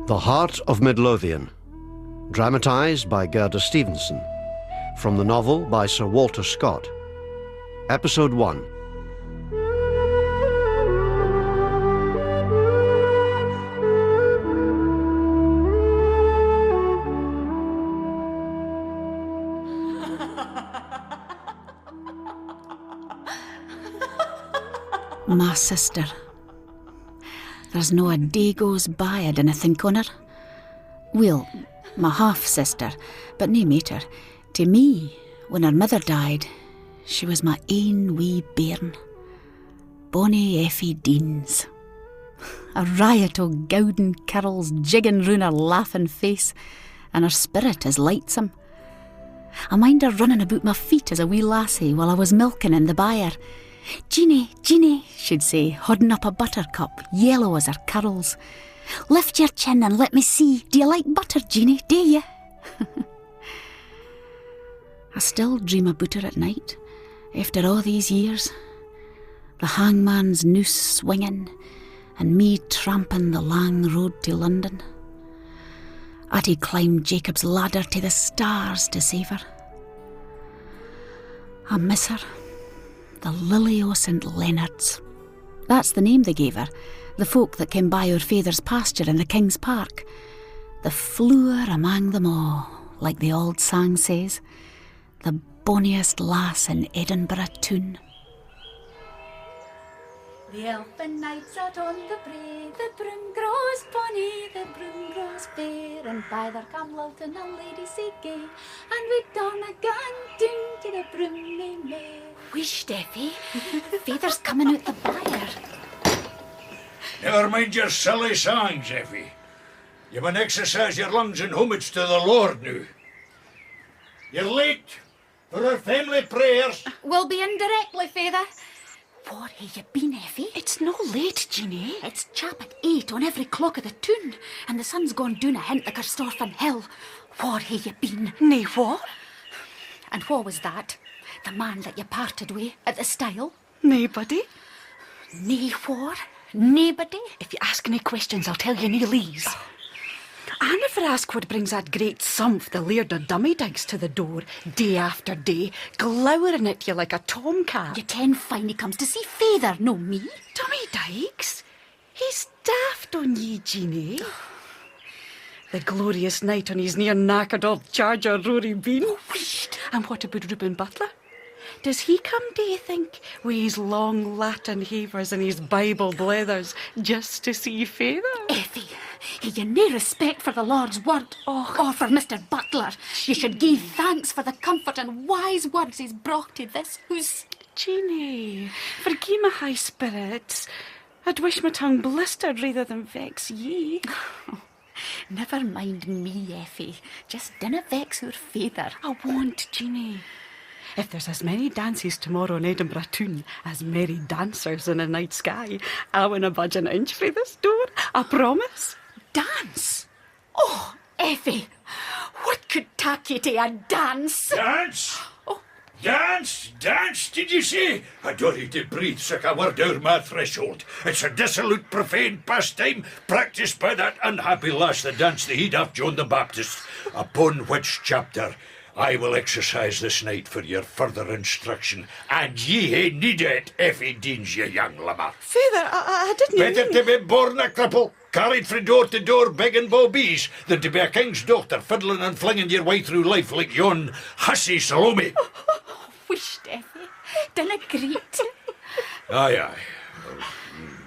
The Heart of Midlothian, dramatised by Gerda Stevenson, from the novel by Sir Walter Scott. Episode 1. My sister. There's no a day goes by I dinna think on her. Well, my half-sister, but nae matter. To me, when her mother died, she was my ain wee bairn. Bonnie Effie Deans. A riot o' gowden curls jigging round her laughing face, and her spirit as lightsome. I mind her running about my feet as a wee lassie while I was milking in the byre. "Jeanie, Jeanie," she'd say, hodding up a buttercup, yellow as her curls. "Lift your chin and let me see. Do you like butter, Jeanie, do you?" I still dream about her at night, after all these years. The hangman's noose swinging, and me tramping the lang road to London. I'd climb Jacob's ladder to the stars to save her. I miss her. The Lily o' St Leonards. That's the name they gave her, the folk that came by our feyther's pasture in the King's Park. The flower amang them all, like the old sang says. The bonniest lass in Edinburgh toon. The elfin knights out on the brae, the broom grows bonny, the broom grows fair, and by their camlilton a lady say gay, and we don a gun doon to the broom nae may. Whoosh, Effie, feyther's coming out the byre. Never mind your silly songs, Effie. You mun exercise your lungs in homage to the Lord now. You're late for our family prayers. We'll be in directly, feyther. Where hae you been, Effie? It's no late, Jeanie. It's chap at 8 on every clock of the toon, and the sun's gone down a hint like Carstorphine Hill. Where hae you been? Nae what? And what was that? The man that you parted with at the stile? Naebody. Nae whore? Naebody? If you ask any questions, I'll tell you nae lees. I never ask what brings that great sumph, the Laird of Dummydigs, to the door, day after day, glowering at you like a tomcat. You ken fine he comes to see feyther, no me. Dummydigs? He's daft on ye, Jeanie. The glorious night on his near knackered old charger Rory Bean. Whisht. And what about Reuben Butler? Does he come, do you think, with his long Latin havers and his Bible blethers, just to see feyther? Effie, hae you nae respect for the Lord's word, or for Mr. Butler? You should give thanks for the comfort and wise words he's brought to this house. Jeanie, forgive my high spirits. I'd wish my tongue blistered rather than vex ye. Never mind me, Effie. Just dinna vex our feyther. I won't, Jeanie. If there's as many dances tomorrow in Edinburgh toon as merry dancers in a night sky, I winna budge an inch frae this door, I promise. Dance? Oh, Effie, what could tak you to a dance? Dance? Oh. Dance, did you say? I don't need to breathe sic a word over my threshold. It's a dissolute, profane pastime practised by that unhappy lass that danced the heat of John the Baptist, upon which chapter I will exercise this night for your further instruction, and ye hae need it, Effie Deans, you young lammer. Feyther, I didn't Better to be born a cripple, carried frae door to door begging bawbees, than to be a king's daughter fiddling and flinging your way through life like yon hussy Salome. Whisht, Effie, dinna greet. Aye.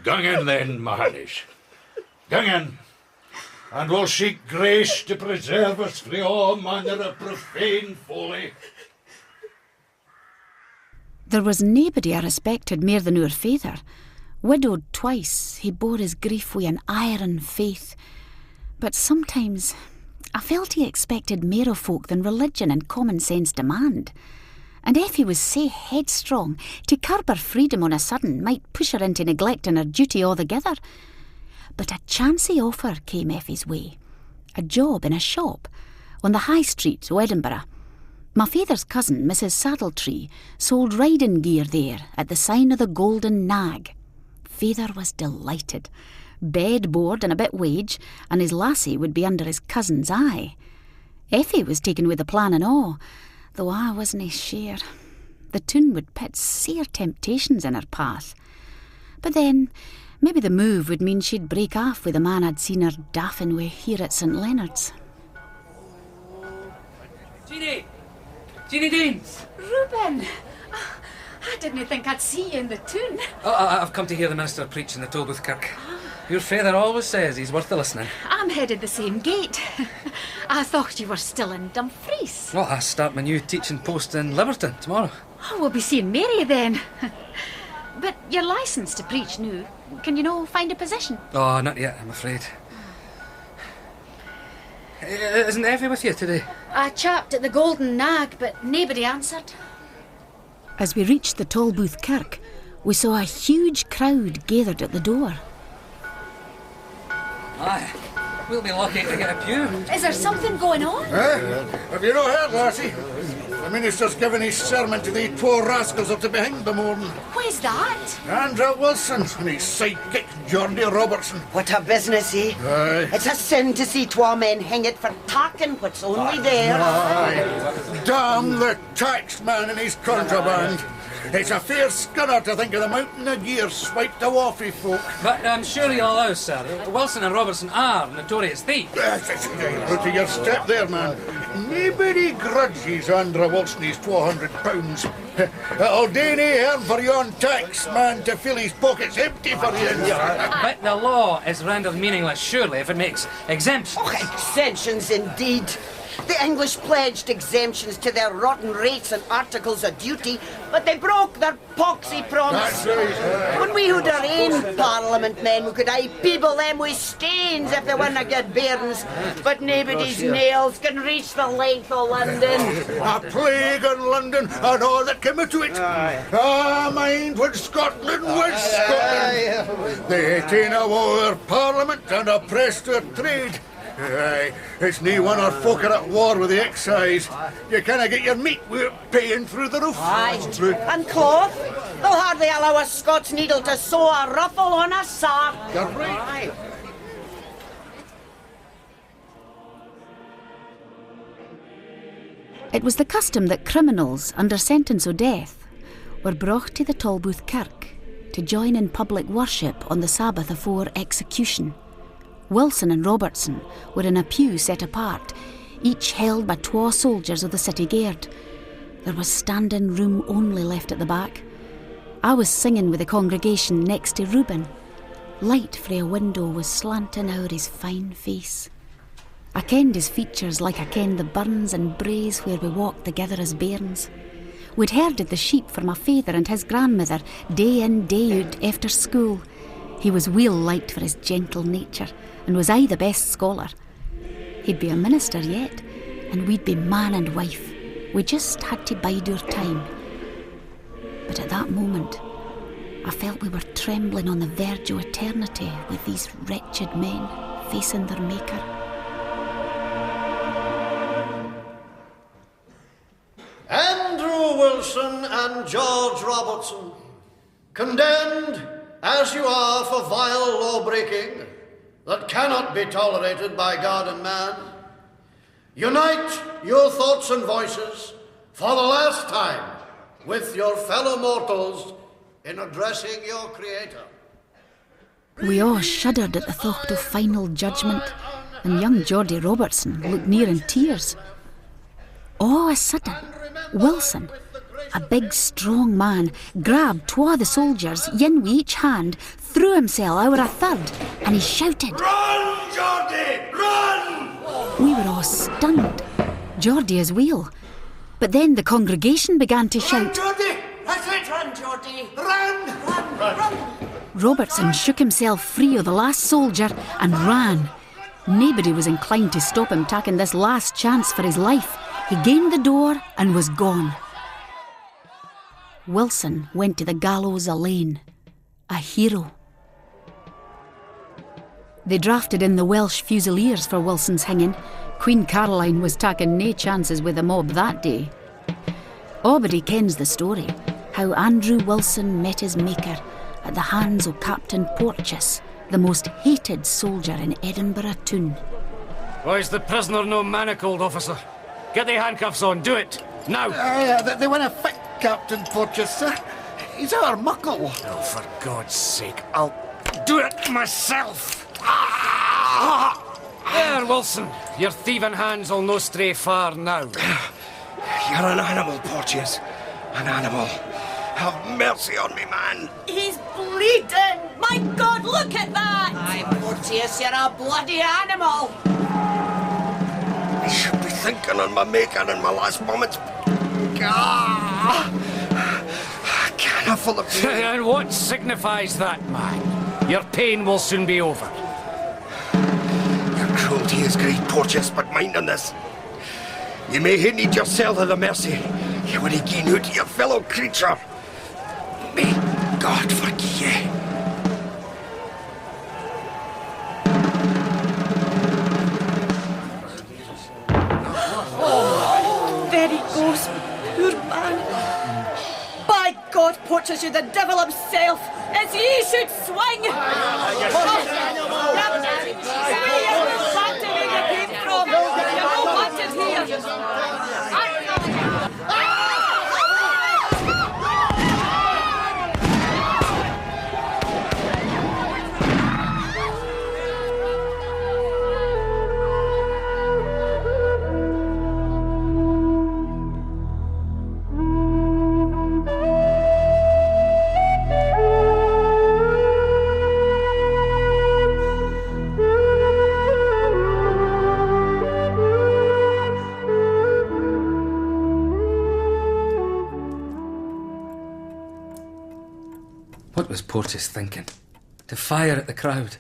Gang in then, my honey's. Gang in. And we'll seek grace to preserve us frae all manner of profane folly. There was naebody I respected mair than our feyther. Widowed twice, he bore his grief with an iron faith. But sometimes I felt he expected mair of folk than religion and common sense demand. And Effie was sae headstrong, to curb her freedom on a sudden might push her into neglecting her duty altogether. But a chancy offer came Effie's way. A job in a shop on the high street o' Edinburgh. My feyther's cousin, Mrs. Saddletree, sold riding gear there at the sign of the Golden Nag. Feyther was delighted. bed, board and a bit wage, and his lassie would be under his cousin's eye. Effie was taken with the plan and all, though I wasnae sure. The toon would put sair temptations in her path. But then, maybe the move would mean she'd break off with the man I'd seen her daffing with here at St Leonard's. Jeannie! Jeannie Deans! Reuben! I didn't think I'd see you in the toon. Oh, I've come to hear the minister preach in the Tolbooth Kirk. Your father always says he's worth the listening. I'm headed the same gate. I thought you were still in Dumfries. Well, I start my new teaching post in Liberton tomorrow. Oh, we'll be seeing Mary then. But you're licensed to preach now. Can you find a position? Oh, not yet, I'm afraid. Isn't Effie with you today? I chapped at the Golden Nag, but nobody answered. As we reached the Tolbooth Kirk, we saw a huge crowd gathered at the door. Aye, we'll be lucky to get a pew. Is there something going on? Have you not heard, lassie? The minister's given his sermon to the poor rascals up to behind the morning. Who's that? Andrew Wilson and his sidekick, Geordie Robertson. What a business, eh? Aye. It's a sin to see twa men hang it for talking what's only there. Aye. Damn the tax man and his contraband. It's a fair scunner to think of the mountain of gear swiped away from folk. But I'm sure you'll allow, sir. Wilson and Robertson are notorious thieves. Out of your step there, man. Nobody grudges Andrew Wilson his £400. It'll do nae harm for yon tax man to fill his pockets empty for you. But the law is rendered meaningless, surely, if it makes exemptions. Oh, exemptions indeed. The English pledged exemptions to their rotten rates and articles of duty, but they broke their poxy promise. That's right. When we had our own parliament men, we could people them with stains if they weren't good bairns, but nobody's nails can reach the length of London. A plague in London and all that came to it. Mind what Scotland was Scotland. They ta'en a war parliament and oppressed their trade. Aye, it's nae one our folk are at war with the excise. You canna get your meat without paying through the roof. Aye, and cloth. They'll hardly allow a Scots needle to sew a ruffle on a sock. You're right. Aye. It was the custom that criminals under sentence of death were brought to the Tolbooth Kirk to join in public worship on the Sabbath afore execution. Wilson and Robertson were in a pew set apart, each held by twa soldiers of the city guard. There was standing room only left at the back. I was singing with the congregation next to Reuben. Light frae a window was slanting o'er his fine face. I kenned his features like I kenned the burns and braes where we walked together as bairns. We'd herded the sheep for my father and his grandmother day in, day out after school. He was weel liked for his gentle nature and was aye the best scholar. He'd be a minister yet, and we'd be man and wife. We just had to bide our time. But at that moment, I felt we were trembling on the verge of eternity with these wretched men facing their Maker. Andrew Wilson and George Robertson, condemned as you are for vile law-breaking that cannot be tolerated by God and man, unite your thoughts and voices for the last time with your fellow mortals in addressing your Creator. We all shuddered at the thought of final judgment, and young Geordie Robertson looked near in tears. All of a sudden, Wilson, a big strong man, grabbed twa the soldiers, yin with each hand, threw himself over a third, and he shouted, Run, Geordie, run! We were all stunned, Geordie as well. But then the congregation began to shout. Geordie, that's it! Run, Geordie. Run! Robertson shook himself free of the last soldier and ran. Nobody was inclined to stop him taking this last chance for his life. He gained the door and was gone. Wilson went to the gallows alone, a hero. They drafted in the Welsh Fusiliers for Wilson's hanging. Queen Caroline was taking nae chances with the mob that day. Awbody kens the story, how Andrew Wilson met his Maker at the hands of Captain Porteous the most hated soldier in Edinburgh town. Why is the prisoner no manacled, officer? Get the handcuffs on, do it! Now! They wanna fit Captain Porteous, sir. He's our muckle. Oh, for God's sake, I'll do it myself! There, Wilson. Your thieving hands will no stray far now. You're an animal, Porteous. An animal. Have mercy on me, man. He's bleeding! My God, look at that! Aye, Porteous, you're a bloody animal! I should be thinking on my making in my last moments. Can't full of pain. And what signifies that, man? Your pain will soon be over. Your cruelty is great, Porteous, but mind on this. You may hae need yourself of the mercy you would gain out to your fellow creature. May God forgive ye. There he goes, poor man. By God, Porteous, you're the devil himself, as ye should swing! Back to where you came from. You're not wanted here. What was Porteous thinking? To fire at the crowd?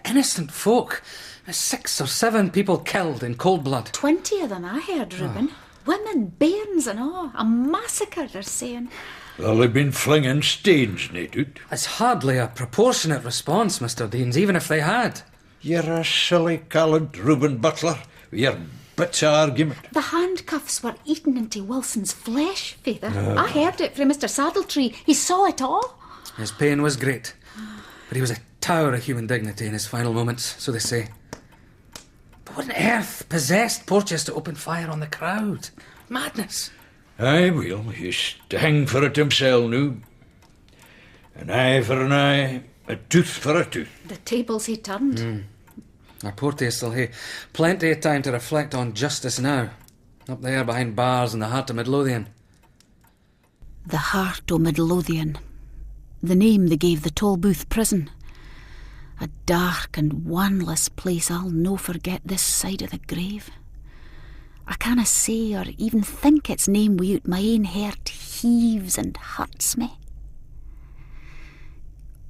Innocent folk. 6 or 7 people killed in cold blood. 20 of them, I heard, Reuben. Women, bairns and all. A massacre, they're saying. Well, they've been flinging stains, nae doot. It's hardly a proportionate response, Mr. Deans, even if they had. You're a silly called Reuben Butler, with your bits of argument. The handcuffs were eaten into Wilson's flesh, Father. I heard it from Mr. Saddletree. He saw it all. His pain was great, but he was a tower of human dignity in his final moments, so they say. But what on earth possessed Porteous to open fire on the crowd? Madness. Aye, well, he's to hang for it himself now. An eye for an eye, a tooth for a tooth. The tables he turned. Our Porteous will hae plenty of time to reflect on justice now, up there behind bars in the Heart of Midlothian. The Heart of Midlothian. The name they gave the Tolbooth prison. A dark and wanless place I'll no forget this side of the grave. I canna say or even think its name without my ain heart heaves and hurts me.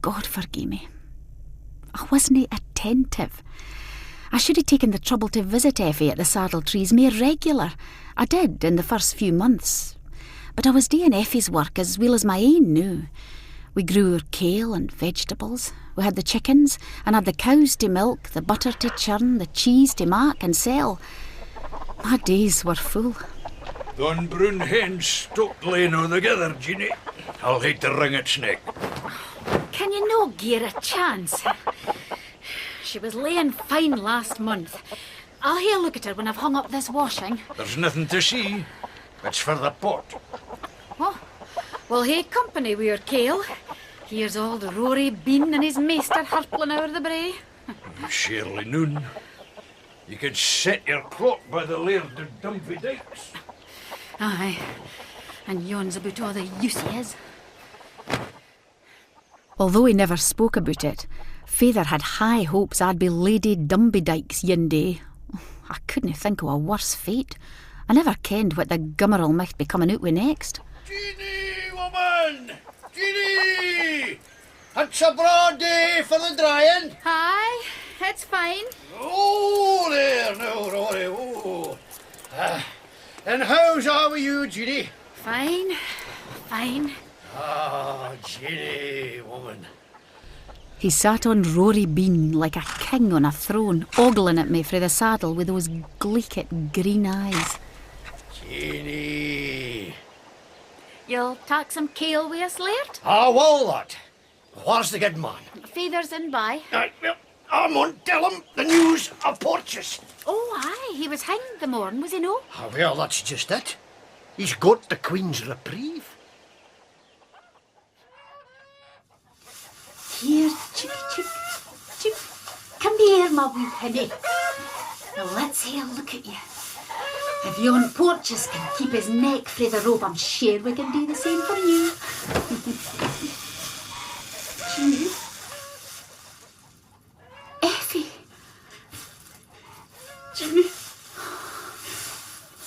God forgive me. I wasn't attentive. I should have taken the trouble to visit Effie at the Saddletrees more regular. I did in the first few months. But I was doing Effie's work as well as my ain now. We grew our kale and vegetables. We had the chickens and had the cows to milk, the butter to churn, the cheese to mak and sell. My days were full. Yon brown hen stuck laying all together, Jeannie. I'll hate to wring its neck. Can you no gie her a chance? She was laying fine last month. I'll hae a look at her when I've hung up this washing. There's nothing to see. It's for the pot. Oh, we'll hae company wi' your kale. Here's old Rory Bean and his maester hurpling over the brae. Surely noon. You could set your clock by the Laird of Dumpy Dykes. Aye, and yon's about all the use he is. Although he never spoke about it, Father had high hopes I'd be Lady Dumbydykes yin day. I couldn't think of a worse fate. I never kenned what the gummerel might be coming out with next. Jeannie, woman! Jeannie! It's a broad day for the drying. Aye, it's fine. Oh, there now, Rory, oh. And how's all with you, Jeannie? Fine, fine. Ah, Jeannie, woman. He sat on Rory Bean like a king on a throne, ogling at me frae the saddle with those gleekit green eyes. Jeannie. You'll tak some kale wi' us, Laird? Ah, well, that. What's the good man? Feyther's in by. Well, I won't tell him the news of Porteous. Oh, aye, he was hanged the morn, was he no? Ah, well, that's just it. He's got the Queen's reprieve. Here, Chippy Chip. Chip, come here, my wee hinny. Now let's have a look at you. If yon Porteous can keep his neck frae the rope, I'm sure we can do the same for you. Jeannie? Effie? Jeannie.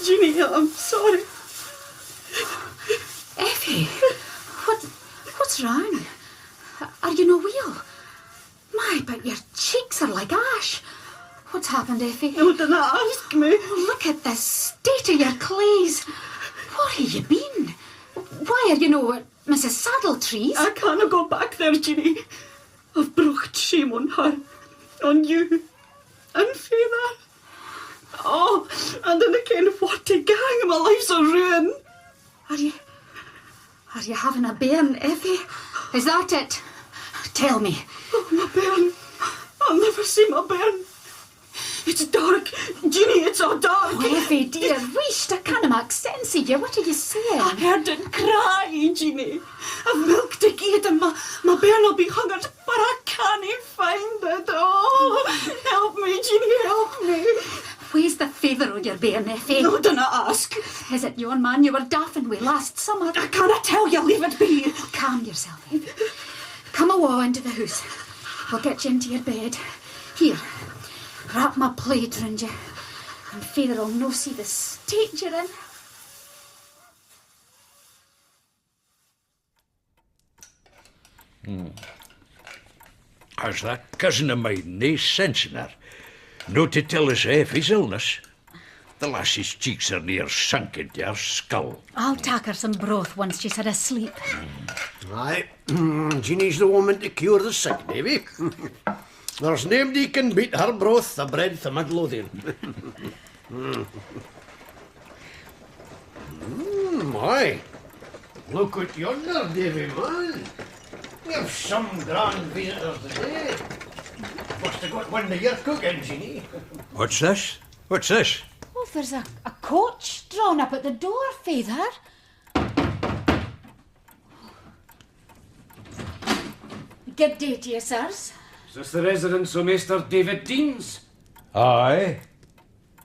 Jeannie, I'm sorry. Effie? What's wrong? Are you no well? My, but your cheeks are like ash. What's happened, Effie? No, do not ask me. Look at the state of your clays. What have you been? Why are you no at Mrs. Saddletree's? I can't go back there, Jeannie. I've brought shame on her, on you, and Feyther. Oh, and in the kind of what to gang, my life's a ruin. Are you having a bairn, Effie? Is that it? Tell me. Oh, my bairn. I'll never see my bairn. It's dark. Jeannie, it's all dark. Oh, Effie, dear, wheesht, I can't make sense of you. What are you saying? I heard it cry, Jeannie. I've milked the gate and my bairn will be hungered, but I can't find it. Oh, help me, Jeannie, help me. Where's the feather on your bairn, Effie? No, do not ask. Is it yon man you were daffing with last summer? I can't tell you, leave it be. Calm yourself, Effie. Come awa into the house. We'll get you into your bed. Here, wrap my plaid round you, and Feyther will no see the state you're in. Has that cousin of mine nae sense in her? No to tell us Effie's illness. The lassie's cheeks are near sunk into her skull. I'll tack her some broth once she's had a sleep. Aye, Jeannie's the woman to cure the sick, Davy. There's nobody can beat her broth, the breadth of Midlothian. My, look at yonder, Davy, man. We have some grand visitors today. Must have got one of your cooking, Jeannie. What's this? What's this? Oh, there's a coach drawn up at the door, Feyther. Good day to you, sirs. Is this the residence of Mr. David Deans? Aye,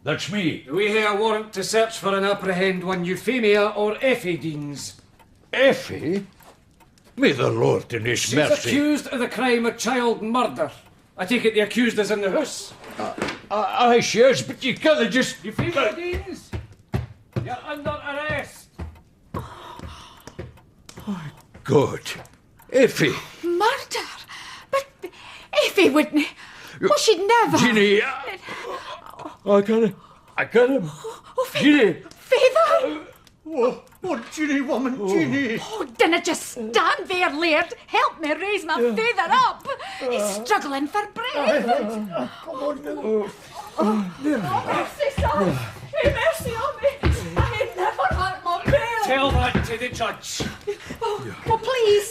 that's me. We have a warrant to search for and apprehend one Euphemia or Effie Deans. Effie? May the Lord in his She's mercy... accused of the crime of child murder. I take it the accused is in the house. Aye, she is, but you can't just... Euphemia Deans, you're under arrest. God. Effie. Murder? But Effie wouldn't... Oh, she'd never... Jeannie, I got him. Oh, Jeannie. Feyther! Oh, Jeannie, woman, Jeannie. Oh, dinna just stand there, Laird. Help me raise my Feyther up. He's struggling for breath. Mercy, sir. Have mercy on me. I had never hurt my bairn. Tell that to the judge. Oh, please,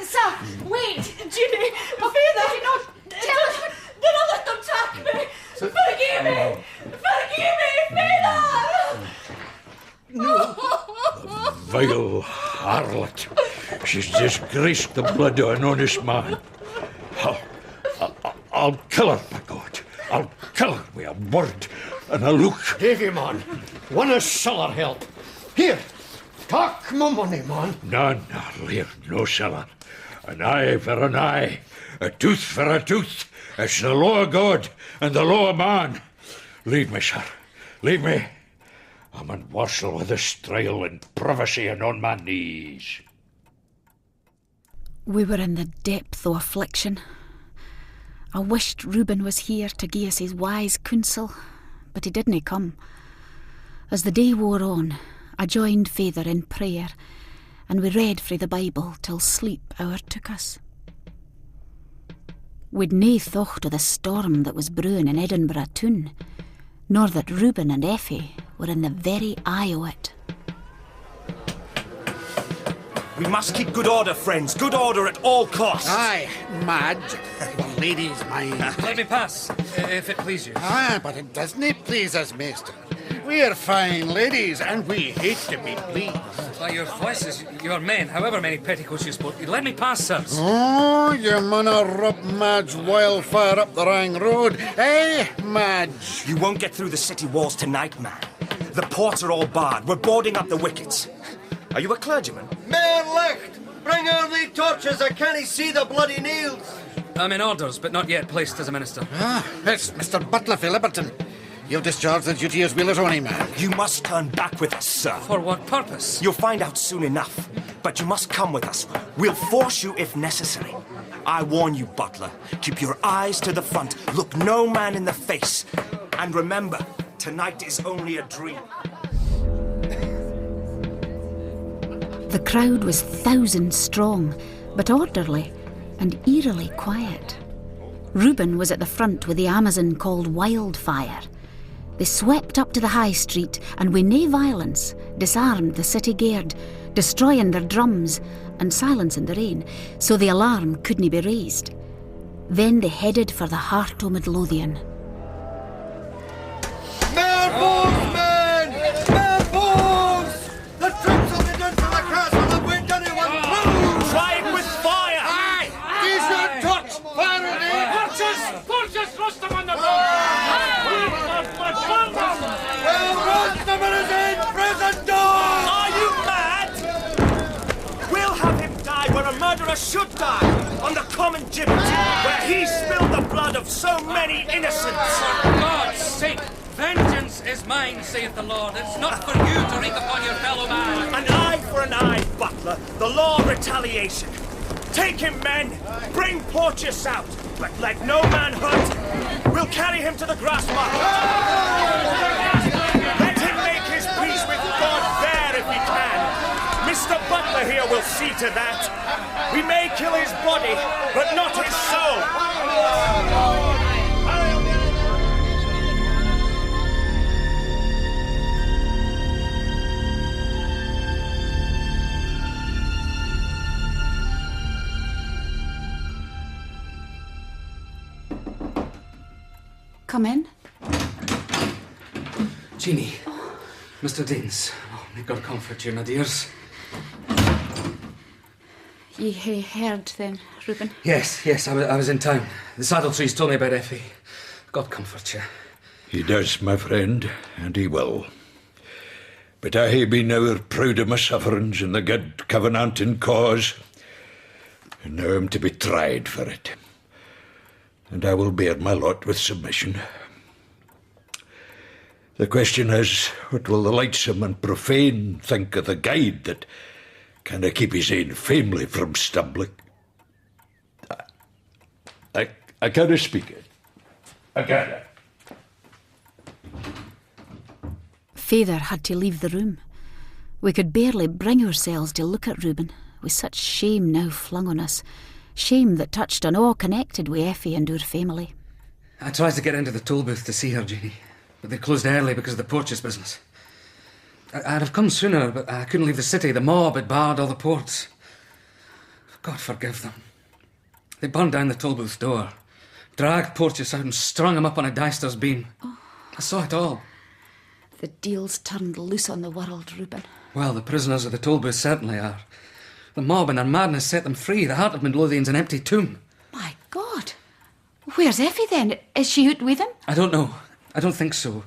sir. Wait, Jeannie. Feyther, you know, tell us. Do not let them track me. Forgive me. Forgive me, Feyther. Vile harlot. She's disgraced the blood of an honest man. I'll kill her, by God. I'll kill her with a word and a look. Davy, man, wanna sell her help. Here, take my money, man. No, Lear, no seller. An eye for an eye, a tooth for a tooth. It's the law of God and the law of man. Leave me, sir. Leave me. I'm in warsel with this trial and privacy and on my knees. We were in the depth o' affliction. I wished Reuben was here to gie us his wise counsel, but he didn't come. As the day wore on, I joined Feyther in prayer, and we read frae the Bible till sleep overtook us. We'd nae thought o' the storm that was brewing in Edinburgh toon, nor that Reuben and Effie were in the very eye o' it. We must keep good order, friends. Good order at all costs. Aye, Madge. The lady's mine. Let me pass, if it please you. Ah, but it doesn't please us, maester. We're fine ladies, and we hate to be pleased. By your voices, your men, however many petticoats you sport, let me pass, sirs. Oh, you munna rub Madge wildfire up the wrong road. Eh, Madge? You won't get through the city walls tonight, man. The ports are all barred. We're boarding up the wickets. Are you a clergyman? Man licht! Bring out the torches, I can't see the bloody nails. I'm in orders, but not yet placed as a minister. Ah, it's Mr. Butler for Liberton. You've discharged the duty as wheeler's only man. You must turn back with us, sir. For what purpose? You'll find out soon enough. But you must come with us. We'll force you if necessary. I warn you, Butler. Keep your eyes to the front. Look no man in the face. And remember, tonight is only a dream. The crowd was thousands strong, but orderly and eerily quiet. Reuben was at the front with the Amazon called Wildfire. They swept up to the high street and with nae violence disarmed the city guard, destroying their drums and silencing the rain, so the alarm couldn't be raised. Then they headed for the Heart of Midlothian. Man balls, man! Man balls! The troops will be done for the castle if we done anyone through! Try it with fire! Aye! Use your torch! Fire it in! Porteous, thrust them on the boat! Well, Rossman is in prison door! Are you mad? We'll have him die where a murderer should die, on the common gibbet, where he spilled the blood of so many innocents. For God's sake, vengeance is mine, saith the Lord. It's not for you to wreak upon your fellow man. An eye for an eye, Butler. The law of retaliation. Take him, men. Bring Porteous out, but let no man hurt him. We'll carry him to the grass market. Let him make his peace with God there if he can. Mr. Butler here will see to that. We may kill his body, but not his soul. Come in. Jeannie, Mr. Deans. Oh, may God comfort you, my dears. Ye hae heard then, Reuben? Yes, I was in town. The saddle trees told me about Effie. God comfort you. He does, my friend, and he will. But I hae been ever proud of my sufferings in the good covenanting cause, and now I'm to be tried for it. And I will bear my lot with submission. The question is, what will the lightsome and profane think of the guide that canna keep his ain family from stumbling? I canna speak it. I canna. Father had to leave the room. We could barely bring ourselves to look at Reuben, with such shame now flung on us. Shame that touched on all connected with Effie and our family. I tried to get into the toll booth to see her, Jeannie, but they closed early because of the Porteous business. I'd have come sooner, but I couldn't leave the city. The mob had barred all the ports. God forgive them. They burned down the toll booth door, dragged Porteous out and strung him up on a dyster's beam. Oh. I saw it all. The deal's turned loose on the world, Reuben. Well, the prisoners of the toll booth certainly are. The mob and their madness set them free. The Heart of Midlothian's an empty tomb. My God. Where's Effie then? Is she out with him? I don't know. I don't think so.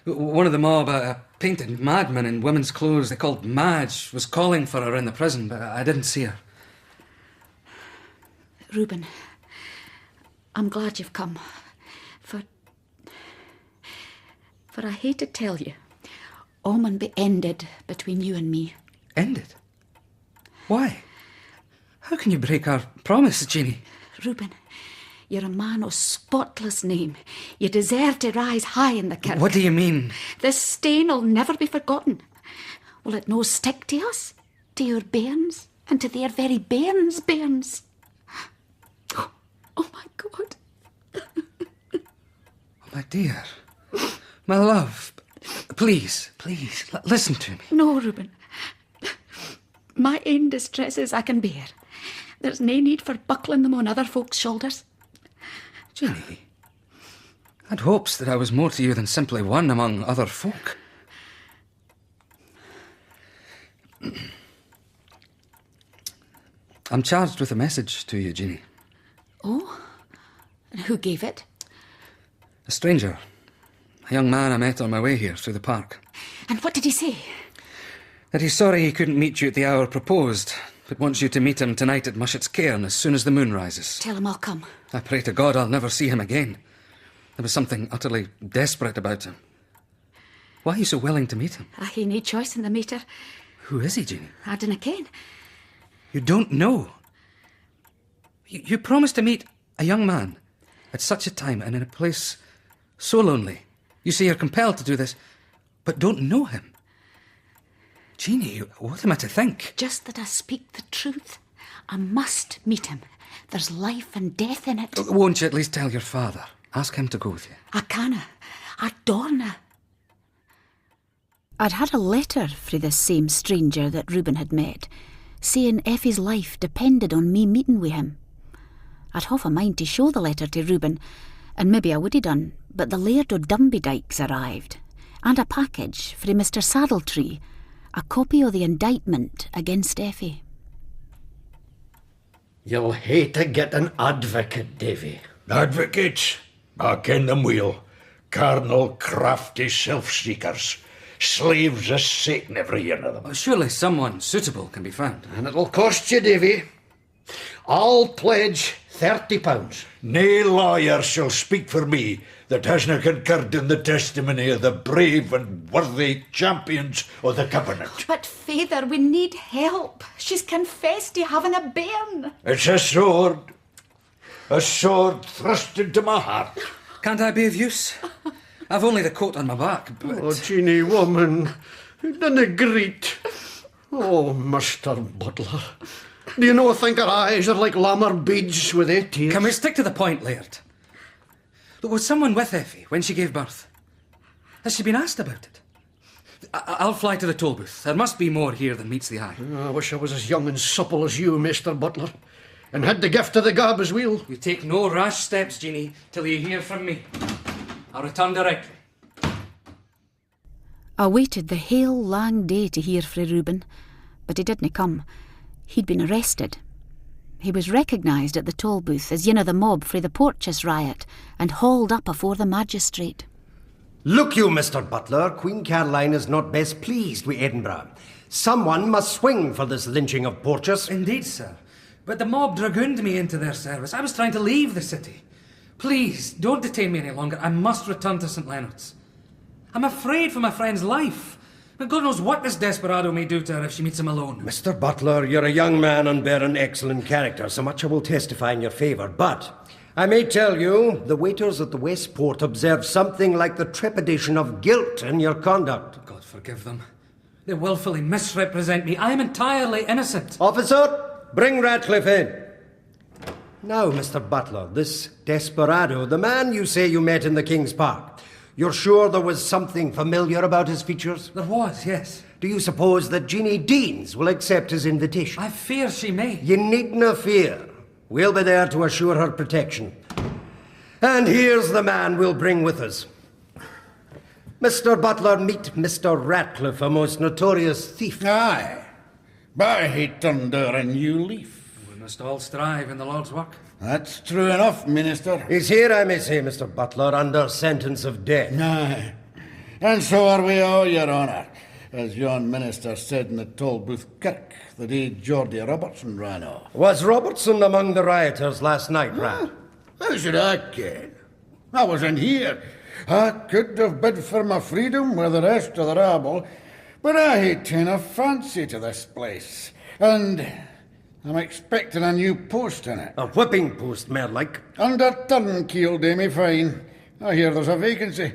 One of the mob, a painted madman in women's clothes they called Madge, was calling for her in the prison, but I didn't see her. Reuben, I'm glad you've come. For I hate to tell you, all mun be ended between you and me. Ended? Why? How can you break our promise, Jeannie? Reuben, you're a man of spotless name. You deserve to rise high in the kirk. What do you mean? This stain'll never be forgotten. Will it no stick to us, to your bairns, and to their very bairns? Oh, my God. My dear, my love, please, listen to me. No, Reuben. My ain distresses I can bear. There's nae need for buckling them on other folks' shoulders. Jeannie, I'd hopes that I was more to you than simply one among other folk. I'm charged with a message to you, Jeannie. Oh? And who gave it? A stranger. A young man I met on my way here through the park. And what did he say? That he's sorry he couldn't meet you at the hour proposed, but wants you to meet him tonight at Mushet's Cairn as soon as the moon rises. Tell him I'll come. I pray to God I'll never see him again. There was something utterly desperate about him. Why are you so willing to meet him? I hae nae choice in the matter. Who is he, Jeannie? I dinna ken. You don't know? You promised to meet a young man at such a time and in a place so lonely. You say you're compelled to do this, but don't know him. Jeannie, what am I to think? Just that I speak the truth. I must meet him. There's life and death in it. Won't you at least tell your father? Ask him to go with you. I canna. I daurna. I'd had a letter frae this same stranger that Reuben had met, saying Effie's life depended on me meeting with him. I'd half a mind to show the letter to Reuben, and maybe I would have done, but the Laird o' Dumbiedike's arrived, and a package frae Mr. Saddletree, a copy of the indictment against Effie. You'll hate to get an advocate, Davy. Advocates? I ken them well. Carnal, crafty self-seekers. Slaves of Satan, every one of them. Surely someone suitable can be found. And it'll cost you, Davy. I'll pledge £30. Nae lawyer shall speak for me that hasna concurred in the testimony of the brave and worthy champions of the Covenant. But, Father, we need help. She's confessed to having a bairn. It's a sword thrust into my heart. Can't I be of use? I've only the coat on my back, but... Oh, Jeannie, woman, dinna greet. Oh, Mr. Butler, do you no think her eyes are like lammer beads with their tears? Can we stick to the point, Laird? Was someone with Effie when she gave birth? Has she been asked about it? I'll fly to the toll booth. There must be more here than meets the eye. I wish I was as young and supple as you, Mr. Butler, and had the gift of the gab as well. You take no rash steps, Jeannie, till you hear from me. I'll return directly. I waited the hale lang day to hear frae Reuben, but he didn't come. He'd been arrested. He was recognised at the toll booth as yin of the mob frae the Porteous riot and hauled up afore the magistrate. Look you, Mr. Butler, Queen Caroline is not best pleased with Edinburgh. Someone must swing for this lynching of Porteous. Indeed, sir. But the mob dragooned me into their service. I was trying to leave the city. Please, don't detain me any longer. I must return to St. Leonard's. I'm afraid for my friend's life. But God knows what this desperado may do to her if she meets him alone. Mr. Butler, you're a young man and bear an excellent character, so much I will testify in your favour. But I may tell you, the waiters at the West Port observed something like the trepidation of guilt in your conduct. God forgive them. They willfully misrepresent me. I am entirely innocent. Officer, bring Ratcliffe in. Now, Mr. Butler, this desperado, the man you say you met in the King's Park, you're sure there was something familiar about his features? There was, yes. Do you suppose that Jeannie Deans will accept his invitation? I fear she may. You needna fear. We'll be there to assure her protection. And here's the man we'll bring with us. Mr. Butler, meet Mr. Ratcliffe, a most notorious thief. Aye, but he turned over a new leaf. We must all strive in the Lord's work. That's true enough, Minister. He's here, I may say, Mr. Butler, under sentence of death. Aye, and so are we all, Your Honour, as yon Minister said in the Tolbooth Kirk the day Geordie Robertson ran off. Was Robertson among the rioters last night, Rat? How should I ken? I wasn't here. I could have bid for my freedom with the rest of the rabble, but I had taken a fancy to this place, and I'm expecting a new post in it. A whipping post, mair like. Under Turnkeel, do me fine. I hear there's a vacancy.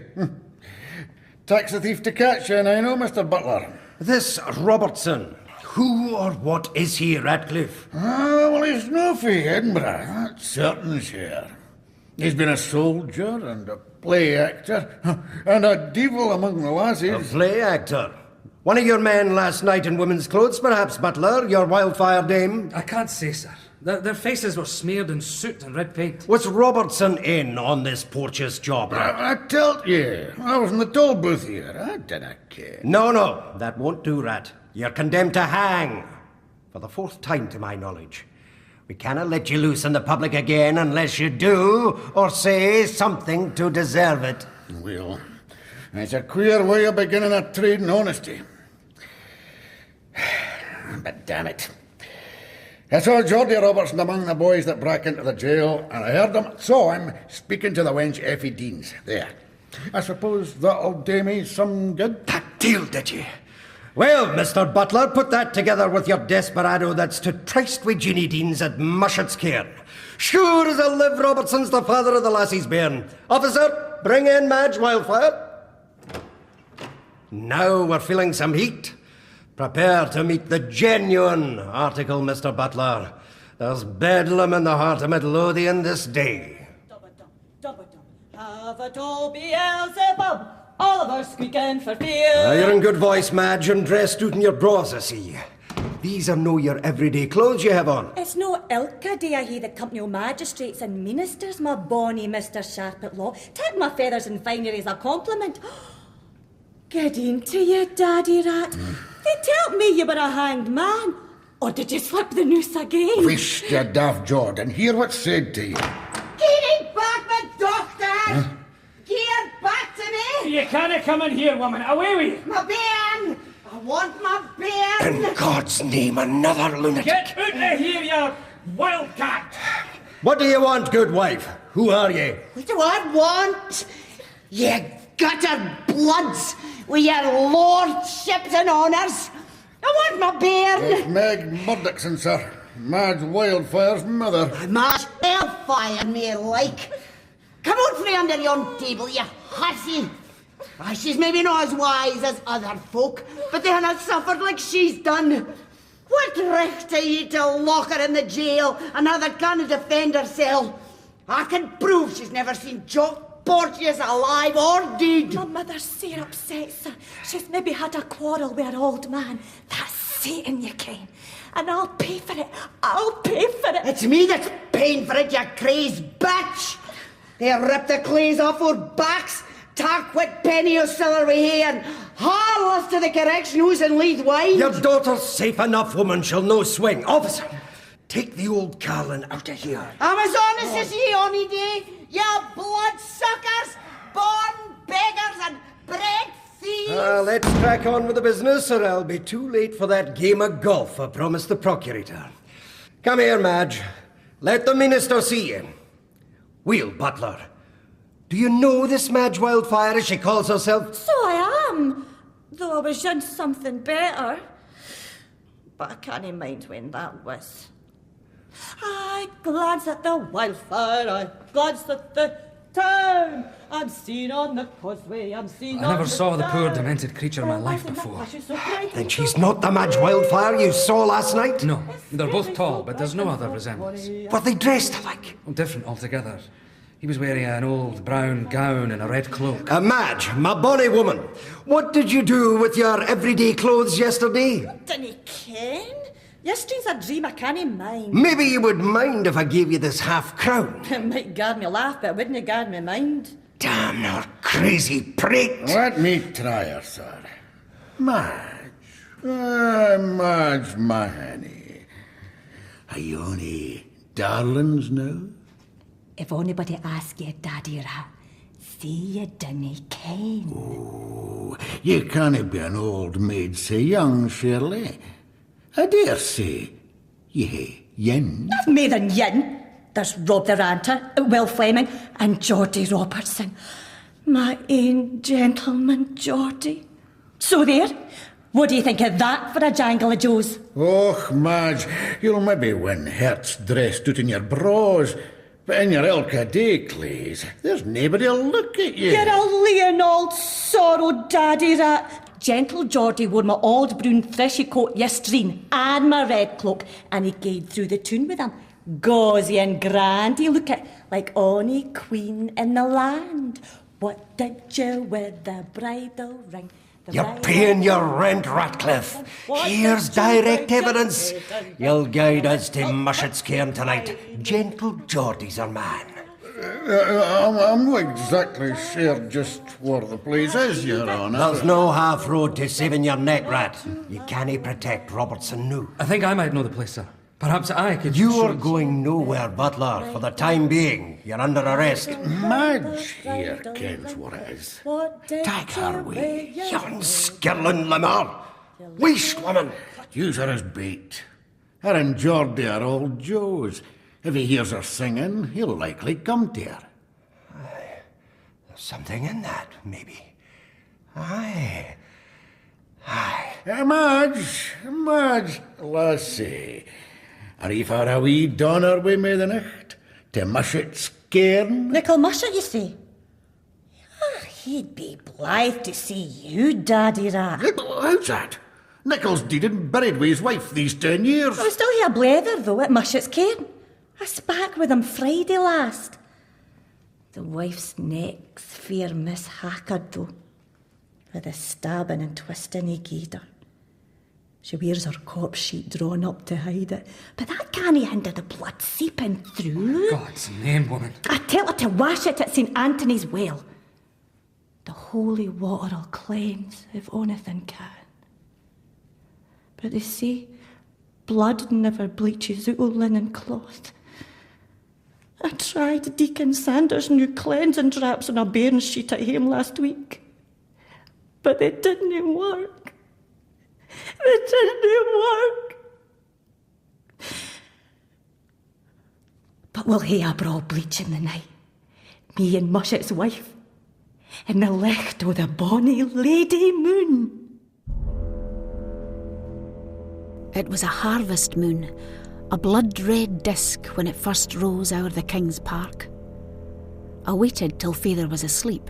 Tax the thief to catch you, and I know, Mr. Butler. This Robertson, who or what is he, Ratcliffe? Well, he's no for Edinburgh, that's certain, sure. He's been a soldier and a play actor, and a devil among the lassies. A play actor? One of your men last night in women's clothes, perhaps, butler, your wildfire dame? I can't say, sir. Their faces were smeared in soot and red paint. Was Robertson in on this Porteous job? I tell you, I was in the toll booth here. I didn't care. No, that won't do, Rat. You're condemned to hang. For the 4th time, to my knowledge. We cannot let you loose in the public again unless you do or say something to deserve it. Well, it's a queer way of beginning a trade in honesty. But damn it. I saw Geordie Robertson among the boys that brack into the jail, and I saw him speaking to the wench Effie Deans. There. I suppose that'll do me some good. That deal, did you? Well, Mr. Butler, put that together with your desperado that's stood tryst with Jeannie Deans at Mushat's cairn. Sure as I live, Robertson's the father of the lassie's bairn. Officer, bring in Madge Wildfire. Now we're feeling some heat. Prepare to meet the genuine article, Mr. Butler. There's bedlam in the heart of Midlothian this day. Have it all Beelzebub, all of us squeaking for fear. You're in good voice, Madge, and dressed out in your bras, I see. These are no your everyday clothes you have on. It's no ilka day I hear the company of magistrates and ministers, my bonny Mr. Sharp at law. Take my feathers and finery as a compliment. Good e'en to you, Daddy Rat. They tell me you were a hanged man. Or did you slip the noose again? Wish you daft Jordan. Hear what's said to you. Get back, my doctor! Get back to me! You can't come in here, woman. Away with you. My bairn! I want my bairn! In God's name, another lunatic. Get out of here, you wildcat! What do you want, good wife? Who are you? What do I want? You gutter bloods with your lordships and honours. I want my bairn. It's Meg Murdochson, sir. Madge Wildfire's mother. Madge Wildfire, me like. Come out from under yon table, you hussy. Why, she's maybe not as wise as other folk, but they haven't suffered like she's done. What right are ye to lock her in the jail and how that can't defend herself? I can prove she's never seen Jock Porteous alive or dead. My mother's sair upset, sir. She's maybe had a quarrel with her old man. That's Satan, you ken. And I'll pay for it. I'll pay for it. It's me that's paying for it, you crazed bitch. They ripped the clays off our backs, tack what penny o' siller we hae, and haul us to the correction house in Leithwide. Your daughter's safe enough, woman. She'll no swing. Officer, take the old Carlin out of here. I'm as honest as ye, ony day. You bloodsuckers, born beggars and bred thieves. Let's crack on with the business, or I'll be too late for that game of golf I promised the procurator. Come here, Madge. Let the minister see you. Will Butler, do you know this Madge Wildfire, as she calls herself? So I am, though I was in something better. But I can't mind when that was. I glance at the wildfire, I glance at the town. I'm seen on the causeway, I'm seen on the I never saw the poor town. demented creature in my life before. Then she's not the Madge Wildfire you saw last night? No, they're both tall, but there's no other resemblance. Were they dressed alike? Different altogether. He was wearing an old brown gown and a red cloak. Madge, my bonny woman, what did you do with your everyday clothes yesterday? Didn't ken? Yesterday's a dream I can't mind. Maybe you would mind if I gave you this half-crown. It might guard me laugh, but it wouldn't guard me mind. Damn your crazy prate. Let me try her, sir. Madge. Madge, my honey. Are you only darlings now? If anybody asks you, Daddy Rat, say you didn't ken. Oh, you can't be an old maid so young, Shirley. I dare say ye hae yin. I've made an yin. There's Rob the Ranter, Will Fleming, and Geordie Robertson. My ain gentleman, Geordie. So there. What do you think of that for a jangle of Joes? Och, Madge, you'll maybe win herts dressed out in your bras, but in your ilka day clays, there's nabody'll look at you. You're a lean old sorrow, Daddy Rat. Gentle Geordie wore my old brown threshy coat yestreen and my red cloak, and he gaed through the town with him. Gauzy and grand he looked like ony queen in the land. What did you with the bridal ring? You're paying your rent, Ratcliffe. Here's direct evidence. You'll guide us to Mushet's cairn tonight. Gentle Geordie's our man. I'm not exactly sure just where the place is, Your Honour. There's no half road to saving your neck, Rat. You can't protect Robertson now. I think I might know the place, sir. Perhaps I could... You're going nowhere, Butler. For the time being, you're under arrest. Madge here kens what it is. Take her away, yon skirling limmer. Waste woman. Use her as bait. Her and Geordie are old Joes. If he hears her singing, he'll likely come to her. Aye. There's something in that, maybe. Aye. Madge, lassie. Are ye for a wee donner wi' me the night? To Mushet's cairn? Nicol Mushet, you say? He'd be blithe to see you, Daddy Rat. How's that? Nichol's dead and buried with his wife these 10 years. I still hear blether, though, at Mushet's cairn. I spak with him Friday last. The wife's neck's fair mishacked, though, with the stabbing and twisting he gied her. She wears her corpse sheet drawn up to hide it, but that can't hinder the blood seeping through. God's name, woman. I tell her to wash it at St. Anthony's Well. The holy water'll cleanse if onything can. But they say blood never bleaches out o' linen cloth. I tried Deacon Sanders' new cleansing drops on a bairn sheet at home last week, but they didn't work. It didn't work. But we'll hae a braw bleach in the night, me and Mushet's wife, in the licht o' the bonny Lady Moon. It was a harvest moon, a blood-red disk when it first rose out of the King's Park. I waited till Father was asleep,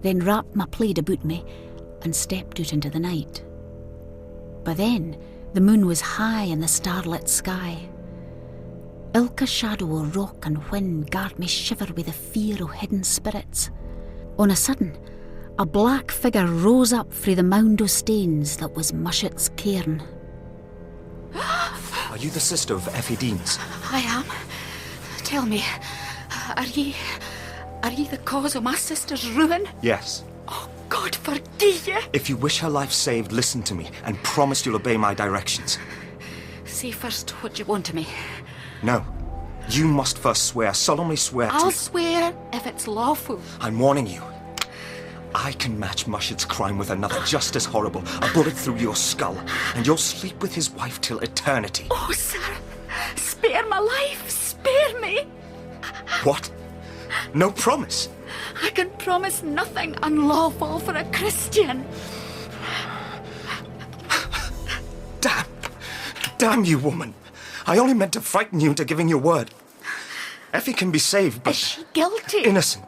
then wrapped my plaid about me and stepped out into the night. By then, the moon was high in the starlit sky. Ilka shadow o' rock and wind garred me shiver with the fear o' hidden spirits. On a sudden, a black figure rose up frae the mound o' stains that was Mushet's cairn. Are you the sister of Effie Deans? I am. Tell me, are ye the cause of my sister's ruin? Yes. Oh, God forgive you! If you wish her life saved, listen to me and promise you'll obey my directions. Say first what you want of me. No. You must first swear, solemnly swear I'll swear if it's lawful. I'm warning you. I can match Mushet's crime with another just as horrible, a bullet through your skull, and you'll sleep with his wife till eternity. Oh, sir, spare my life, spare me. What? No promise? I can promise nothing unlawful for a Christian. Damn you, woman. I only meant to frighten you into giving your word. Effie can be saved, but... Is she guilty? Innocent.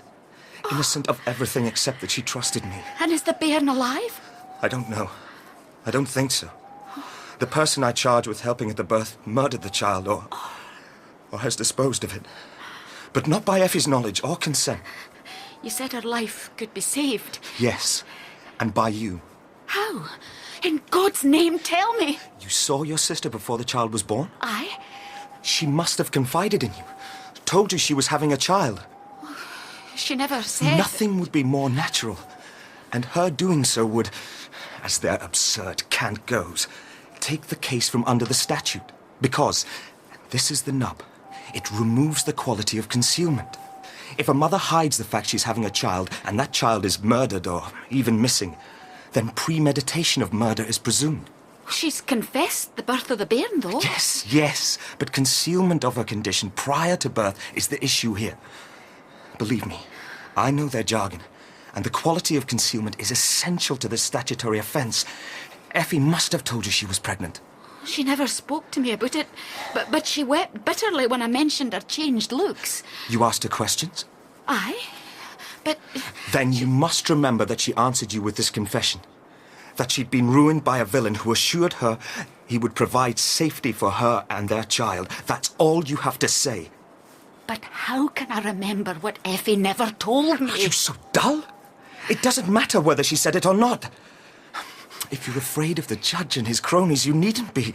Innocent of everything except that she trusted me. And is the bairn alive? I don't know. I don't think so. The person I charge with helping at the birth murdered the child or has disposed of it. But not by Effie's knowledge or consent. You said her life could be saved. Yes, and by you. How? In God's name, tell me. You saw your sister before the child was born? Aye. She must have confided in you. Told you she was having a child. She never said... Nothing would be more natural. And her doing so would, as their absurd cant goes, take the case from under the statute. Because, this is the nub, it removes the quality of concealment. If a mother hides the fact she's having a child, and that child is murdered or even missing, then premeditation of murder is presumed. She's confessed the birth of the bairn, though. Yes, but concealment of her condition prior to birth is the issue here. Believe me, I know their jargon, and the quality of concealment is essential to this statutory offence. Effie must have told you she was pregnant. She never spoke to me about it, but she wept bitterly when I mentioned her changed looks. You asked her questions? Aye, but... Then you must remember that she answered you with this confession. That she'd been ruined by a villain who assured her he would provide safety for her and their child. That's all you have to say. But how can I remember what Effie never told me? Are you so dull? It doesn't matter whether she said it or not. If you're afraid of the judge and his cronies, you needn't be.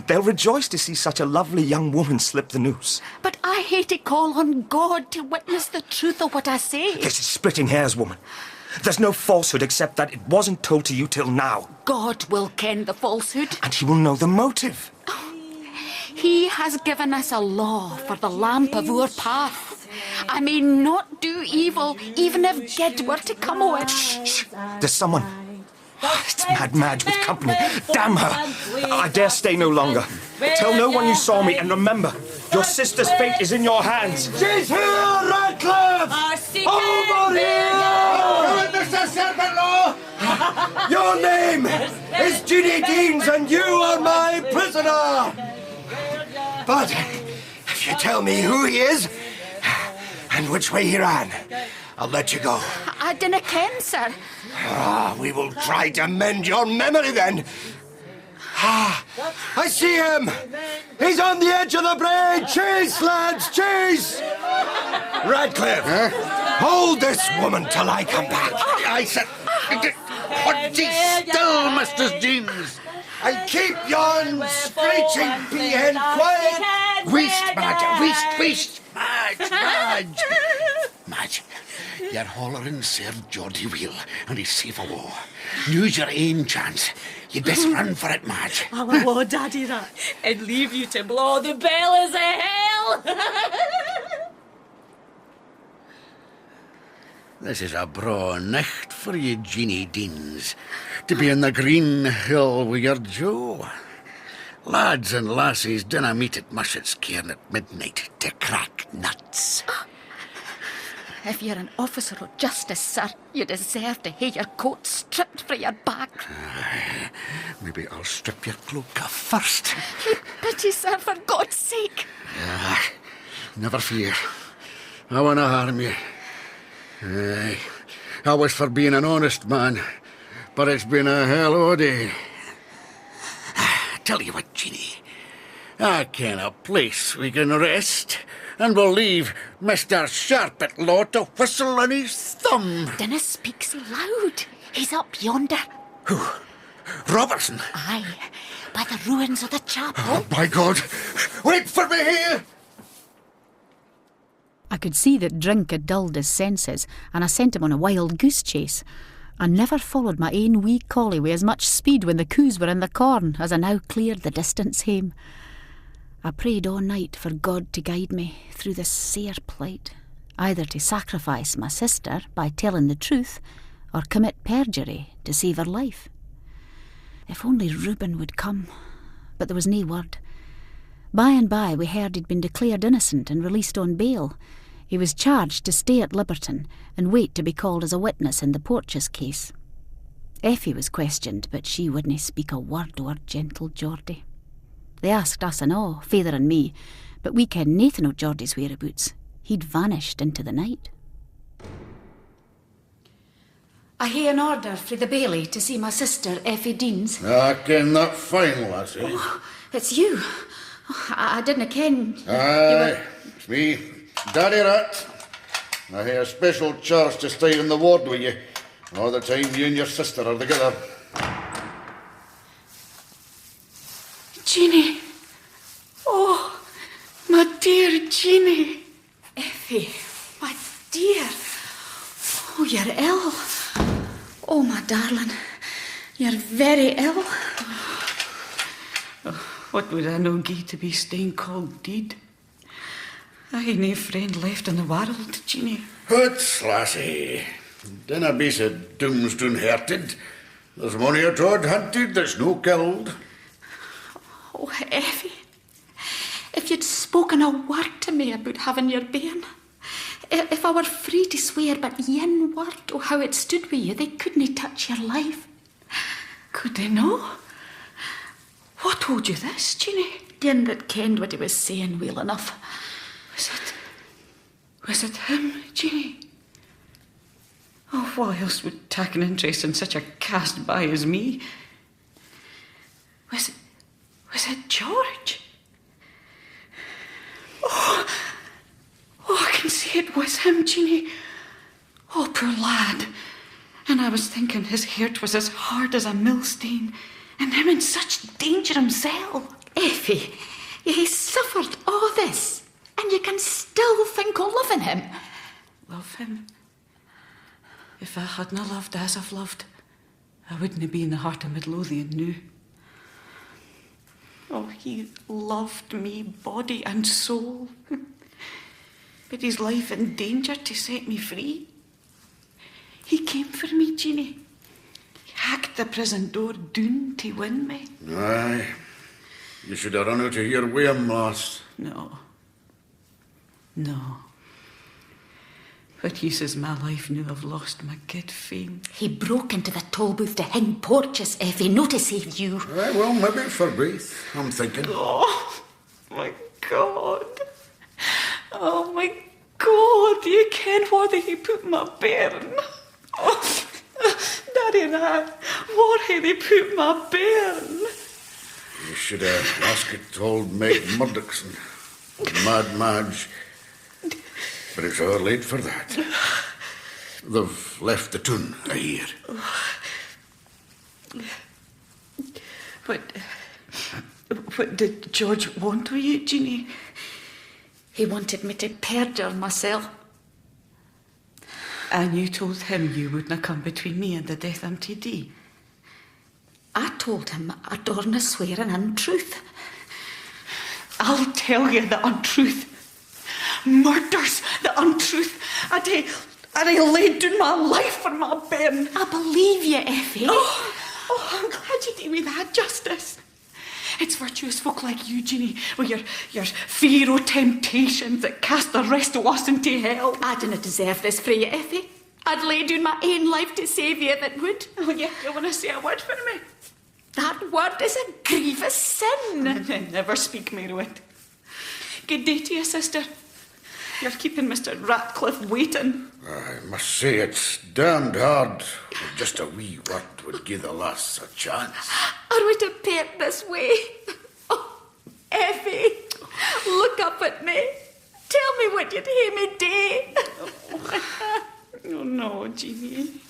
They'll rejoice to see such a lovely young woman slip the noose. But I hate to call on God to witness the truth of what I say. This is splitting hairs, woman. There's no falsehood except that it wasn't told to you till now. God will ken the falsehood. And he will know the motive. He has given us a law for the lamp of our path. I may not do evil, even if good were to come o' it. Shh. There's someone. It's Mad Madge with company. Damn her. I dare stay no longer. Tell no one you saw me, and remember, your sister's fate is in your hands. She's here, Radcliffe! Over here! Mr. Serpent-Law! Your name is Jeannie Deans, and you are my prisoner! But if you tell me who he is, and which way he ran, I'll let you go. I dinna ken, sir. We will try to mend your memory then. I see him! He's on the edge of the brae! Chase, lads, chase! Radcliffe, hold this woman till I come back. I said... Hold ye still, Mr. Jeans. And keep yon screeching peahen quiet! Wheest, Madge, wheest, Madge. Madge, you're hollering Sir Geordie Wheel, and he's safe awa. Now's your ain chance. You'd best run for it, Madge. I'll allow Daddy that and leave you to blow the bellows of hell. This is a braw nicht for you, Jeannie Deans, to be in the green hill with your Joe. Lads and lassies dinna meet at Mushet's cairn at midnight to crack nuts. If you're an officer of justice, sir, you deserve to have your coat stripped from your back. Maybe I'll strip your cloak off first. Pity, sir, for God's sake. Never fear. I won't harm you. Aye, I was for being an honest man, but it's been a hell o' a day. Tell you what, Jeannie, I ken a place we can rest, and we'll leave Mr. Sharpet-Law to whistle on his thumb. Dinna speak so loud. He's up yonder. Who? Robertson? Aye, by the ruins of the chapel. Oh, by God! Wait for me here! I could see that drink had dulled his senses, and I sent him on a wild goose chase. I never followed my ain wee collie with as much speed when the coos were in the corn as I now cleared the distance hame. I prayed all night for God to guide me through this sair plight, either to sacrifice my sister by telling the truth, or commit perjury to save her life. If only Reuben would come, but there was nae word. By and by we heard he'd been declared innocent and released on bail. He was charged to stay at Liberton and wait to be called as a witness in the Porteous case. Effie was questioned, but she wouldn't speak a word o' her gentle Geordie. They asked us and all, Father and me, but we ken naething o' Geordie's whereabouts. He'd vanished into the night. I hae an order frae the Bailey to see my sister, Effie Deans. I ken that fine, lassie. Oh, it's you. I didn't ken. Aye, it's me, Daddy Rat. I hae a special charge to stay in the ward with you all the time you and your sister are together. Jeannie. Oh, my dear Jeannie. Effie, my dear. Oh, you're ill. Oh, my darling. You're very ill. What would I no gie to be staying called deed? I hae nae friend left in the world, Jeannie. Huts, lassie. Dinna be so doomsdoon-hearted. There's mony a tod hunted that's no killed. Oh, Effie. If you'd spoken a word to me about having your bairn, if I were free to swear but yin word o' how it stood with you, they couldn't touch your life. Could they no? What told you this, Jeannie? Yin that kenned what he was saying well enough. Was it him, Jeannie? Oh, what else would take an interest in such a cast-by as me? Was it George? Oh, I can see it was him, Jeannie. Oh, poor lad. And I was thinking his heart was as hard as a millstone, and him in such danger himself. Effie, he suffered all this, and you can still think of loving him. Love him? If I hadna loved as I've loved, I wouldn't be in the Heart of Midlothian now. Oh, he loved me, body and soul. But his life in danger to set me free. He came for me, Jeannie. He hacked the prison door down to win me. Aye. You should have run out of here with him, lass. No. What use is my life now I've lost my good fame? He broke into the toll booth to hang Porteous, Effie, no to save you. Aye, well, maybe for both, I'm thinking. Oh, my God. Oh, my God. You ken where he put my bairn. Oh, Daddy and I, where they put my bairn? You should have asked old Meg Murdochson, Mad Madge. But it's all late for that. They've left the town, I hear. What did George want of you, Jeannie? He wanted me to perjure myself. And you told him you wouldn't come between me and the death MTD? I told him I daurna swear an untruth. I'll tell you the untruth. Murders the untruth. And I laid down my life for my bairn. I believe you, Effie. Oh, I'm glad you did me that justice. It's virtuous folk like you, Jeannie, with your fear o' temptations that cast the rest of us into hell. I didn't deserve this for you, Effie. I'd lay down my own life to save you if it would. Oh, yeah, you want to say a word for me? That word is a grievous sin. Never speak more of it. Good day to you, sister. You're keeping Mr. Ratcliffe waiting. I must say it's damned hard. Just a wee word would give the lass a chance. Are we to pair this way? Oh, Effie, look up at me. Tell me what you'd hear me do. Oh, no, Jeannie.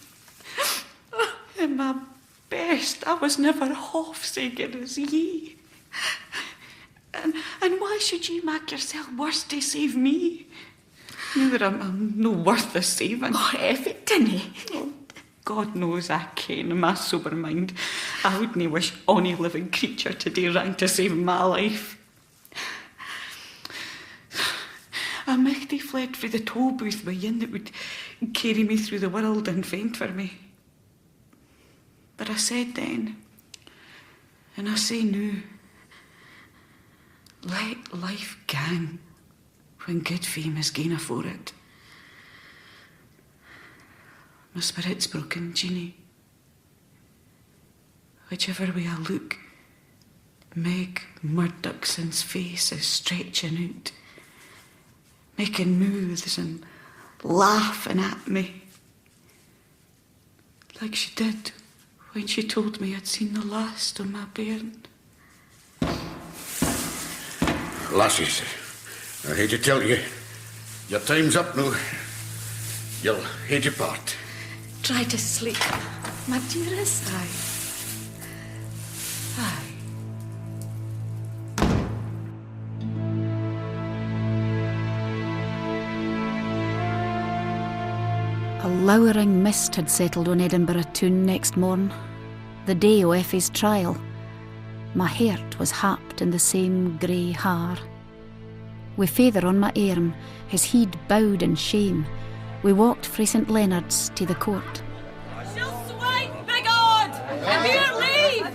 In my best, I was never half so good as ye. And why should you make yourself worse to save me? Neither I'm no worth the saving. Oh, Effie, dinna. Oh, God knows I ken in my sober mind I wouldn't wish any living creature to do wrong to save my life. I might have fled through the toll booth with yin that would carry me through the world and fend for me. But I said then, and I say now, let life gang when good fame is gain afore it. My spirit's broken, Jeannie. Whichever way I look, Meg Murdochson's face is stretching out, making mouths and laughing at me, like she did when she told me I'd seen the last of my bairn. Lassies, I hate to tell you, your time's up now. You'll hate your part. Try to sleep, my dearest. Aye. A lowering mist had settled on Edinburgh town next morn, the day o' Effie's trial. My heart was happed in the same grey haar. Wi' feyther on my arm, his head bowed in shame, we walked frae St Leonard's to the court. She'll swing, bigod! And here leave!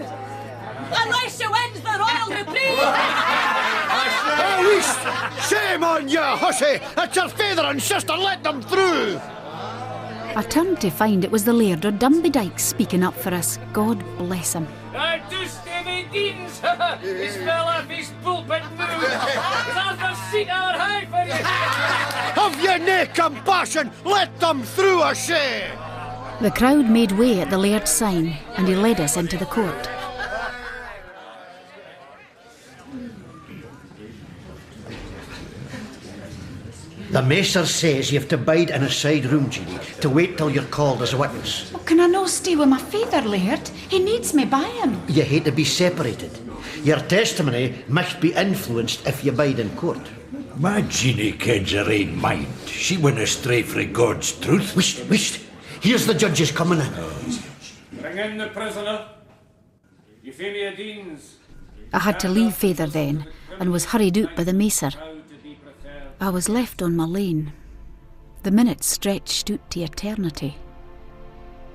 Unless she wins the royal reprieve! Shame on you, hussy! It's your father and sister, let them through! I turned to find it was the Laird o' Dumbidyke speaking up for us. God bless him. Just Davy Deans! He's fell off his pulpit now! There's the seat on high for you! Have you nae compassion? Let them through, I say! The crowd made way at the Laird's sign, and he led us into the court. The maester says you have to bide in a side room, Jeannie, to wait till you're called as a witness. Can I no stay with my father, Laird? He needs me by him. You hate to be separated. Your testimony must be influenced if you bide in court. My Jeannie kens her ain mind. She went astray frae God's truth. Whisht. Here's the judges coming in. Bring in the prisoner. Euphemia Deans. I had to leave father then, and was hurried out by the macer. I was left on my lane. The minutes stretched out to eternity.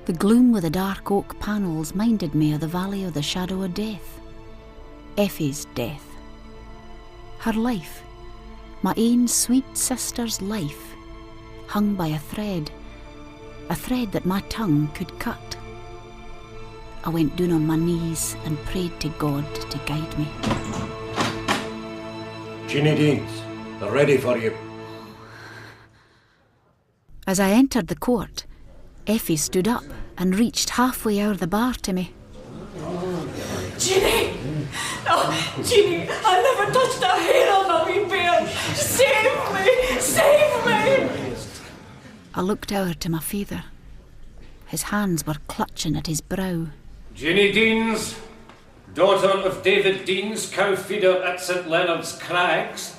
The gloom with the dark oak panels minded me of the valley of the shadow of death. Effie's death. Her life, my ain sweet sister's life, hung by a thread that my tongue could cut. I went down on my knees and prayed to God to guide me. Jeannie Deans, they're ready for you. As I entered the court, Effie stood up and reached halfway out the bar to me. Jeannie! Oh, Jeannie, I never touched a hair on my wee bear. Save me! Save me! I looked over to my father. His hands were clutching at his brow. Jeannie Deans, daughter of David Deans, cow feeder at St Leonard's Crags,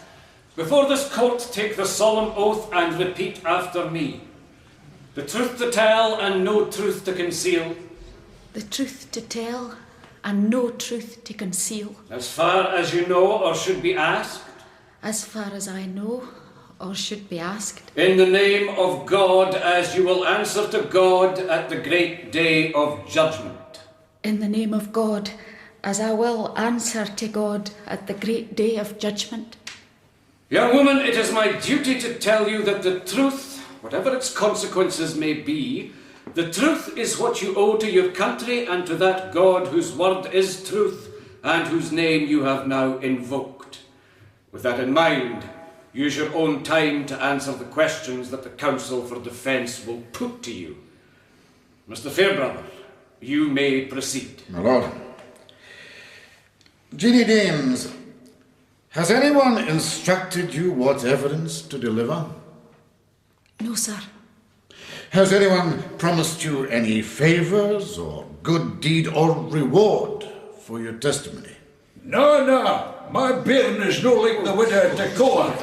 before this court take the solemn oath and repeat after me. The truth to tell and no truth to conceal. The truth to tell and no truth to conceal. As far as you know or should be asked. As far as I know or should be asked. In the name of God, as you will answer to God at the great day of judgment. In the name of God, as I will answer to God at the great day of judgment. Young woman, it is my duty to tell you that the truth, whatever its consequences may be, the truth is what you owe to your country and to that God whose word is truth and whose name you have now invoked. With that in mind, use your own time to answer the questions that the counsel for defence will put to you. Mr. Fairbrother, you may proceed. My lord. Jeannie Deans, has anyone instructed you what evidence to deliver? No, sir. Has anyone promised you any favours or good deed or reward for your testimony? No. My bairn is no like the widow of Tekoa.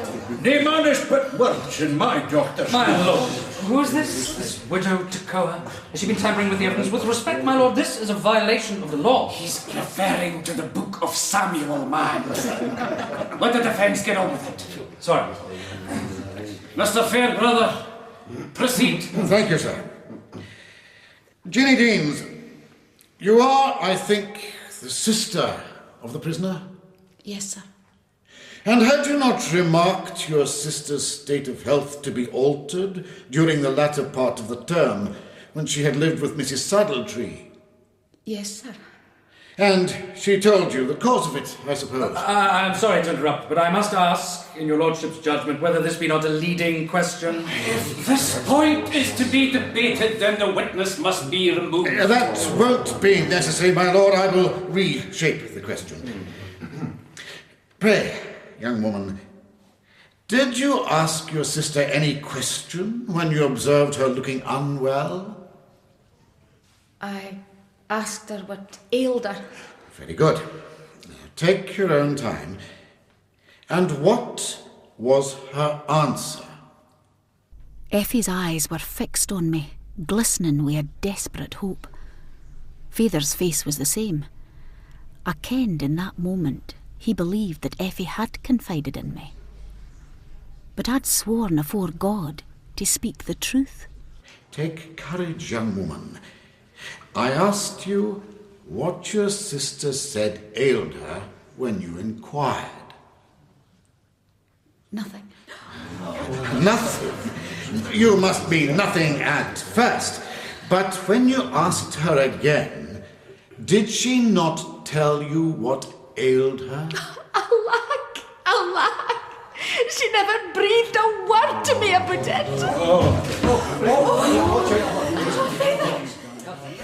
Nae man has put words in my daughter's My mouth. lord, who is this widow Tekoa? Has she been tampering with the evidence? With respect, my lord, this is a violation of the law. He's referring to the book of Samuel, man. Let the defence get on with it. Sorry. Mr. Fairbrother, proceed. Thank you, sir. Jeannie Deans, you are, I think, the sister of the prisoner? Yes, sir. And had you not remarked your sister's state of health to be altered during the latter part of the term, when she had lived with Mrs. Saddletree? Yes, sir. And she told you the cause of it, I suppose? I'm sorry to interrupt, but I must ask, in your lordship's judgment, whether this be not a leading question. If this point is to be debated, then the witness must be removed. That won't be necessary, my lord. I will reshape the question. Pray, young woman, did you ask your sister any question when you observed her looking unwell? I asked her what ailed her. Very good. Take your own time. And what was her answer? Effie's eyes were fixed on me, glistening with a desperate hope. Father's face was the same. I kenned in that moment he believed that Effie had confided in me. But I'd sworn afore God to speak the truth. Take courage, young woman. I asked you what your sister said ailed her when you inquired. Nothing. Nothing? You must mean nothing at first. But when you asked her again, did she not tell you what ailed her? Alack! She never breathed a word to me about it.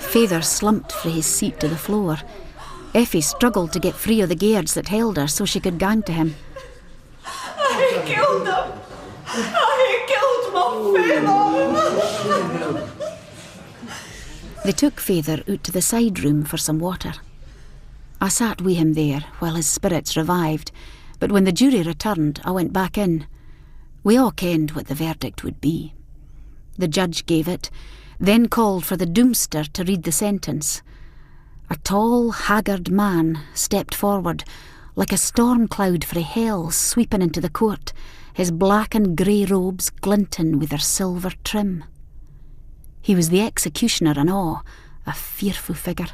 Father slumped frae his seat to the floor. Effie struggled to get free of the guards that held her so she could gang to him. I killed him! I killed my father! They took Feyther out to the side room for some water. I sat with him there while his spirits revived, but when the jury returned, I went back in. We all kenned what the verdict would be. The judge gave it, then called for the doomster to read the sentence. A tall, haggard man stepped forward, like a storm cloud frae hell sweeping into the court, his black and grey robes glinting with their silver trim. He was the executioner in awe, a fearful figure.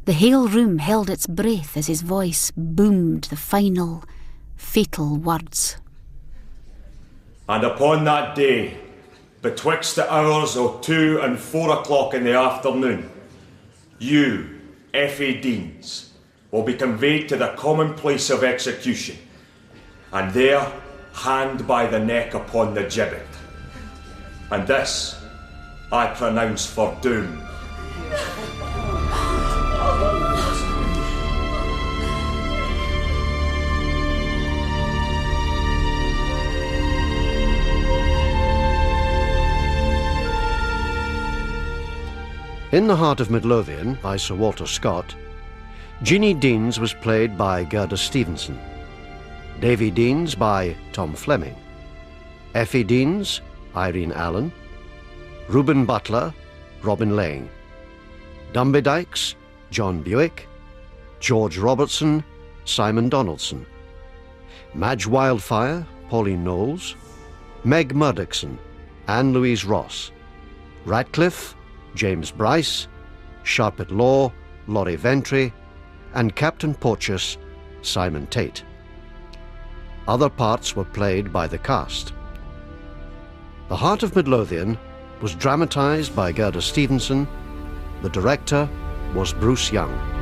The hale room held its breath as his voice boomed the final, fatal words. And upon that day, betwixt the hours of 2 and 4 o'clock in the afternoon, you, Effie Deans, will be conveyed to the common place of execution, and there hanged by the neck upon the gibbet. And this I pronounce for doom. In The Heart of Midlothian by Sir Walter Scott, Jeannie Deans was played by Gerda Stevenson, Davy Deans by Tom Fleming, Effie Deans, Irene Allen, Reuben Butler, Robin Lang, Dumby Dykes, John Buick, George Robertson, Simon Donaldson, Madge Wildfire, Pauline Knowles, Meg Murdochson, Anne-Louise Ross, Radcliffe, James Bryce, Sharpet Law, Laurie Ventry, and Captain Porteous, Simon Tate. Other parts were played by the cast. The Heart of Midlothian was dramatised by Gerda Stevenson. The director was Bruce Young.